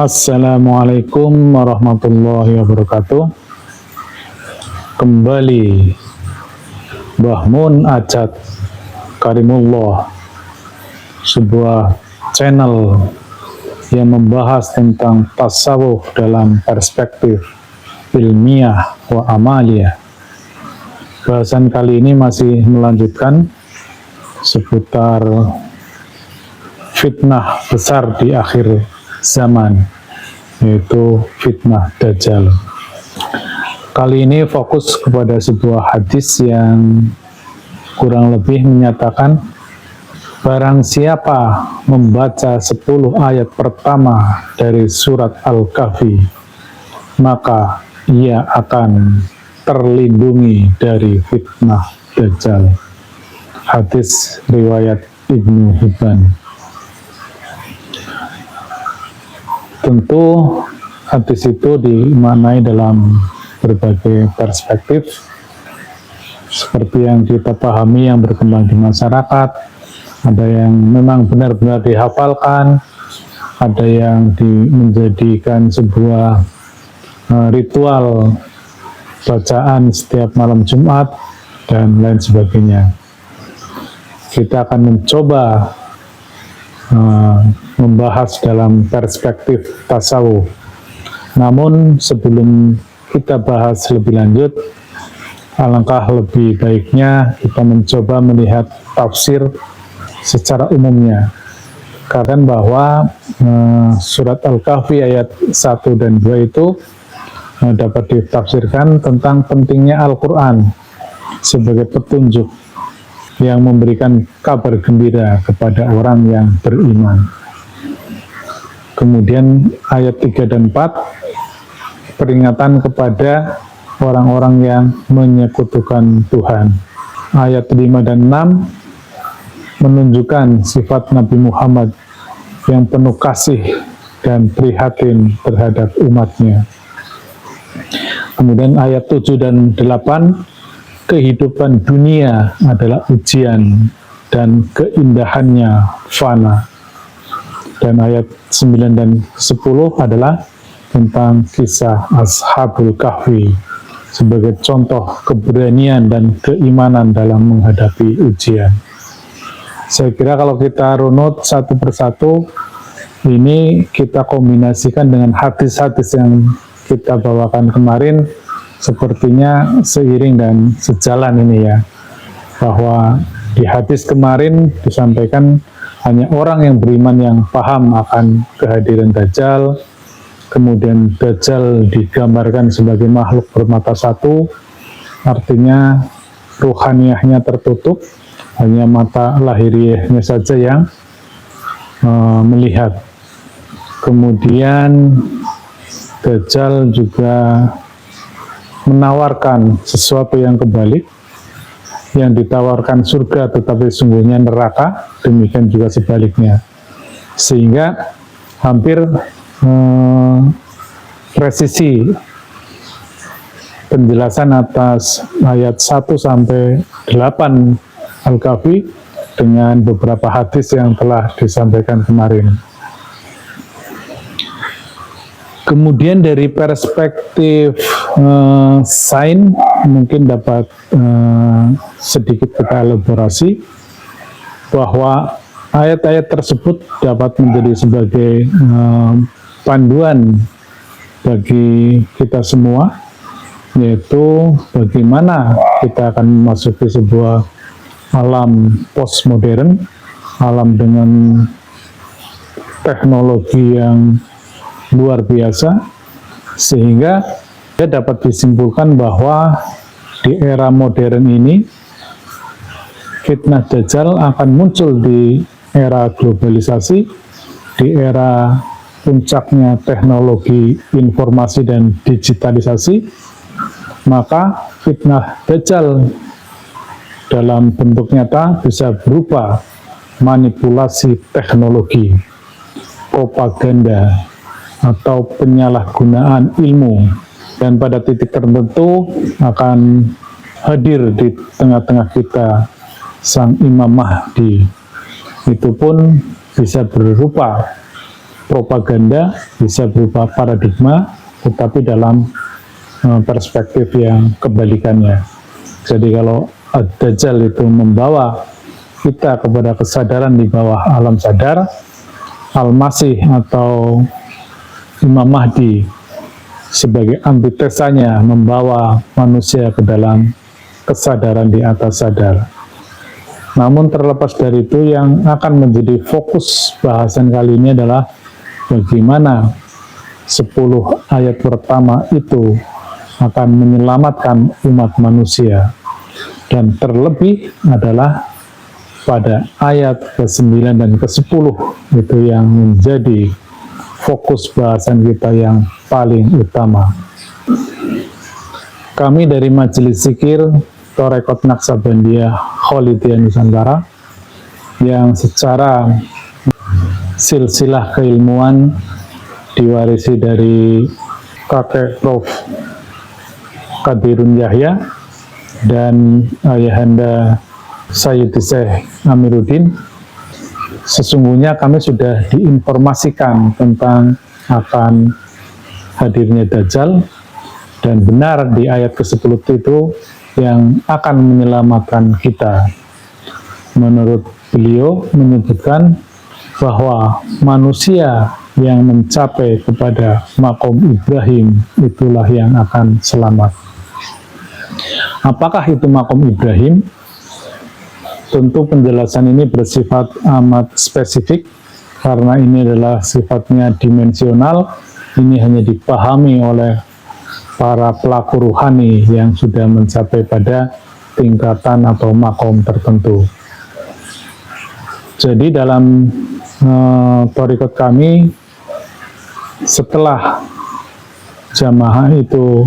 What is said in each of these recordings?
Assalamualaikum warahmatullahi wabarakatuh. Kembali Mbah Mun Ajat Karimullah, sebuah channel yang membahas tentang tasawuf dalam perspektif ilmiah wa amaliyah. Bahasan kali ini masih melanjutkan seputar fitnah besar di akhir zaman, yaitu fitnah Dajjal. Kali ini fokus kepada sebuah hadis yang kurang lebih menyatakan barang siapa membaca 10 ayat pertama dari surat Al-Kahfi, maka ia akan terlindungi dari fitnah Dajjal. Hadis riwayat Ibnu Hibban. Tentu hadis itu dimaknai dalam berbagai perspektif, seperti yang kita pahami yang berkembang di masyarakat. Ada yang memang benar-benar dihafalkan, ada yang menjadikan sebuah ritual bacaan setiap malam Jumat, dan lain sebagainya. Kita akan mencoba membahas dalam perspektif tasawuf. Namun sebelum kita bahas lebih lanjut, alangkah lebih baiknya kita mencoba melihat tafsir secara umumnya. Karena bahwa surat Al-Kahfi ayat 1 dan 2 itu dapat ditafsirkan tentang pentingnya Al-Quran sebagai petunjuk yang memberikan kabar gembira kepada orang yang beriman. Kemudian ayat 3 dan 4 peringatan kepada orang-orang yang menyekutukan Tuhan. Ayat 5 dan 6 menunjukkan sifat Nabi Muhammad yang penuh kasih dan prihatin terhadap umatnya. Kemudian ayat 7 dan 8, kehidupan dunia adalah ujian dan keindahannya fana. Dan ayat 9 dan 10 adalah tentang kisah Ashabul Kahfi sebagai contoh keberanian dan keimanan dalam menghadapi ujian. Saya kira kalau kita runut satu persatu, ini kita kombinasikan dengan hadis-hadis yang kita bawakan kemarin, sepertinya seiring dan sejalan ini ya, bahwa di hadis kemarin disampaikan hanya orang yang beriman yang paham akan kehadiran Dajjal. Kemudian Dajjal digambarkan sebagai makhluk bermata satu, artinya ruhaniyahnya tertutup, hanya mata lahiriahnya saja yang melihat. Kemudian Dajjal juga menawarkan sesuatu yang kebalik, yang ditawarkan surga tetapi sungguhnya neraka, demikian juga sebaliknya. Sehingga hampir presisi penjelasan atas ayat 1 sampai 8 Al-Kahfi dengan beberapa hadis yang telah disampaikan kemarin. Kemudian dari perspektif sains mungkin dapat sedikit kita elaborasi bahwa ayat-ayat tersebut dapat menjadi sebagai panduan bagi kita semua, yaitu bagaimana kita akan memasuki sebuah alam postmodern, alam dengan teknologi yang luar biasa, sehingga dapat disimpulkan bahwa di era modern ini fitnah Dajjal akan muncul di era globalisasi, di era puncaknya teknologi informasi dan digitalisasi. Maka fitnah Dajjal dalam bentuk nyata bisa berupa manipulasi teknologi, propaganda, atau penyalahgunaan ilmu, dan pada titik tertentu akan hadir di tengah-tengah kita Sang Imam Mahdi. Itu pun bisa berupa propaganda, bisa berupa paradigma, tetapi dalam perspektif yang kebalikannya. Jadi kalau Ad-Dajjal itu membawa kita kepada kesadaran di bawah alam sadar, Al-Masih atau Imam Mahdi sebagai antitesanya membawa manusia ke dalam kesadaran di atas sadar. Namun terlepas dari itu, yang akan menjadi fokus bahasan kali ini adalah bagaimana 10 ayat pertama itu akan menyelamatkan umat manusia. Dan terlebih adalah pada ayat ke-9 dan ke-10 itu yang menjadi fokus bahasan kita yang paling utama. Kami dari Majelis Zikir Torekot Naksabandia Kholidiyah Nusantara yang secara silsilah keilmuan diwarisi dari kakek Prof. Qadirun Yahya dan ayahanda Sayyid Syekh Amiruddin. Sesungguhnya kami sudah diinformasikan tentang akan hadirnya Dajjal, dan benar di ayat ke-10 itu yang akan menyelamatkan kita. Menurut beliau menyebutkan bahwa manusia yang mencapai kepada makom Ibrahim itulah yang akan selamat. Apakah itu makom Ibrahim? Tentu penjelasan ini bersifat amat spesifik karena ini adalah sifatnya dimensional. Ini hanya dipahami oleh para pelaku ruhani yang sudah mencapai pada tingkatan atau makom tertentu. Jadi dalam thariqat kami, setelah jamaah itu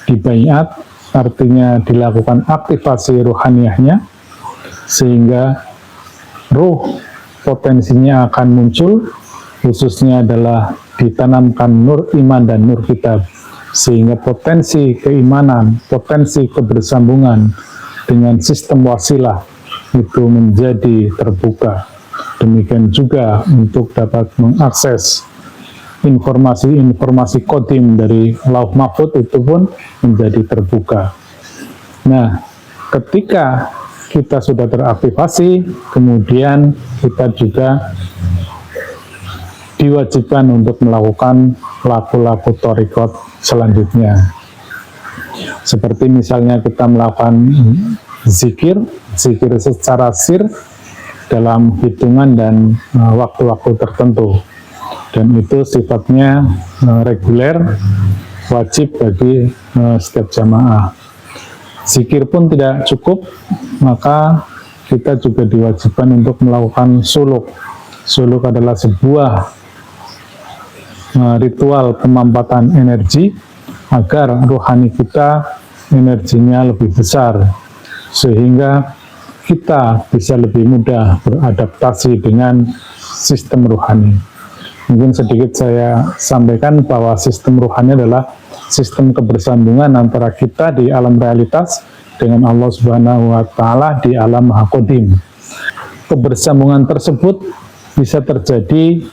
dibaiat, artinya dilakukan aktivasi ruhaniyahnya, sehingga ruh potensinya akan muncul, khususnya adalah ditanamkan nur iman dan nur kitab, sehingga potensi keimanan, potensi kebersambungan dengan sistem wasilah itu menjadi terbuka. Demikian juga untuk dapat mengakses informasi-informasi kodim dari Lauh Mahfud itu pun menjadi terbuka. Nah, ketika kita sudah teraktivasi, kemudian kita juga diwajibkan untuk melakukan laku-laku thariqat selanjutnya. Seperti misalnya kita melakukan zikir secara sir dalam hitungan dan waktu-waktu tertentu. Dan itu sifatnya reguler, wajib bagi setiap jamaah. Zikir pun tidak cukup, maka kita juga diwajibkan untuk melakukan suluk. Suluk adalah sebuah ritual pemampatan energi agar rohani kita energinya lebih besar, sehingga kita bisa lebih mudah beradaptasi dengan sistem rohani. Mungkin sedikit saya sampaikan bahwa sistem rohani adalah sistem kebersambungan antara kita di alam realitas dengan Allah Subhanahu wa Ta'ala di alam Maha Qadim. Kebersambungan tersebut bisa terjadi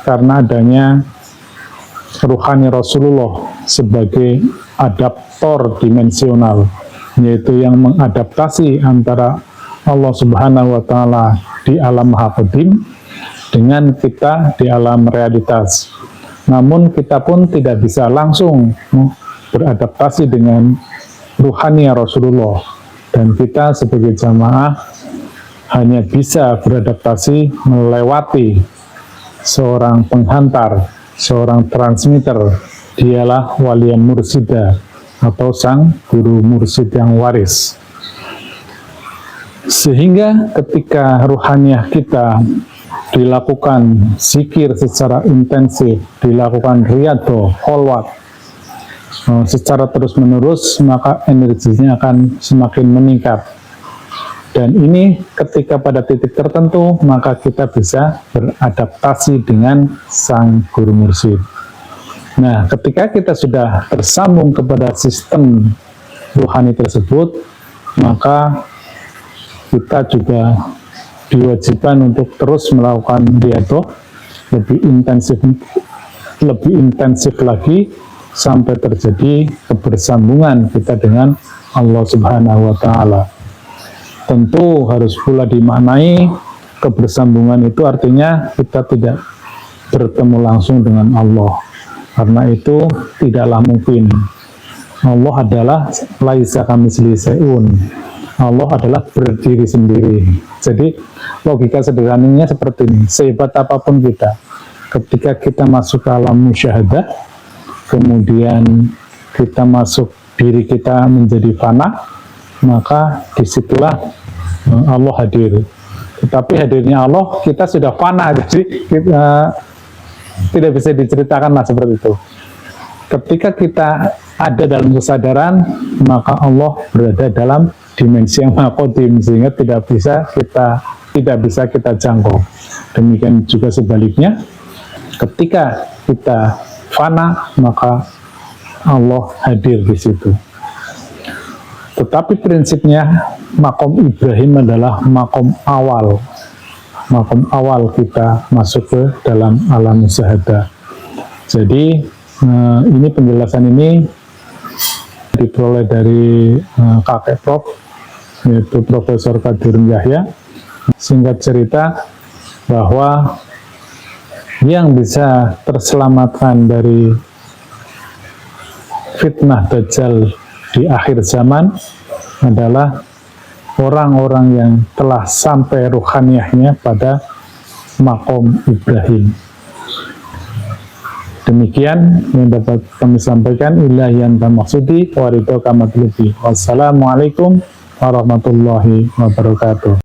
karena adanya ruhani Rasulullah sebagai adaptor dimensional, yaitu yang mengadaptasi antara Allah Subhanahu wa Ta'ala di alam Maha Qadim dengan kita di alam realitas. Namun kita pun tidak bisa langsung beradaptasi dengan ruhani Rasulullah, dan kita sebagai jamaah hanya bisa beradaptasi melewati seorang penghantar, seorang transmitter. Dialah walian mursida atau sang guru mursid yang waris. Sehingga ketika ruhaniyah kita dilakukan zikir secara intensif, dilakukan riyadhah, kholwat secara terus-menerus, maka energinya akan semakin meningkat. Dan ini ketika pada titik tertentu, maka kita bisa beradaptasi dengan sang guru mursyid. Nah, ketika kita sudah tersambung kepada sistem ruhani tersebut, maka kita juga diwajibkan untuk terus melakukan riyadhah, lebih intensif lagi sampai terjadi kebersambungan kita dengan Allah Subhanahu wa Ta'ala. Tentu harus pula dimaknai kebersambungan itu artinya kita tidak bertemu langsung dengan Allah, karena itu tidaklah mungkin. Allah adalah laisa kamitslihi syai'un. Allah adalah berdiri sendiri. Jadi logika sederhananya seperti ini. Sehebat apapun kita, ketika kita masuk ke alam musyahadah, kemudian kita masuk, diri kita menjadi fana, maka disitulah Allah hadir. Tetapi hadirnya Allah, kita sudah fana, jadi kita, tidak bisa diceritakan lah seperti itu. Ketika kita ada dalam kesadaran, maka Allah berada dalam dimensi yang maha qadim, sehingga tidak bisa kita jangkau. Demikian juga sebaliknya, ketika kita fana, maka Allah hadir di situ. Tetapi prinsipnya makom Ibrahim adalah makom awal kita masuk ke dalam alam musyahadah. Jadi ini penjelasan ini diperoleh dari kakek Prof, yaitu Profesor Qadir Yahya. Singkat cerita, bahwa yang bisa terselamatkan dari fitnah Dajjal di akhir zaman adalah orang-orang yang telah sampai ruhaniyahnya pada makom Ibrahim. Demikian yang dapat kami sampaikan. Ilahiyan tamaksudi wa ridho kamatlubi. Wassalamualaikum warahmatullahi wabarakatuh.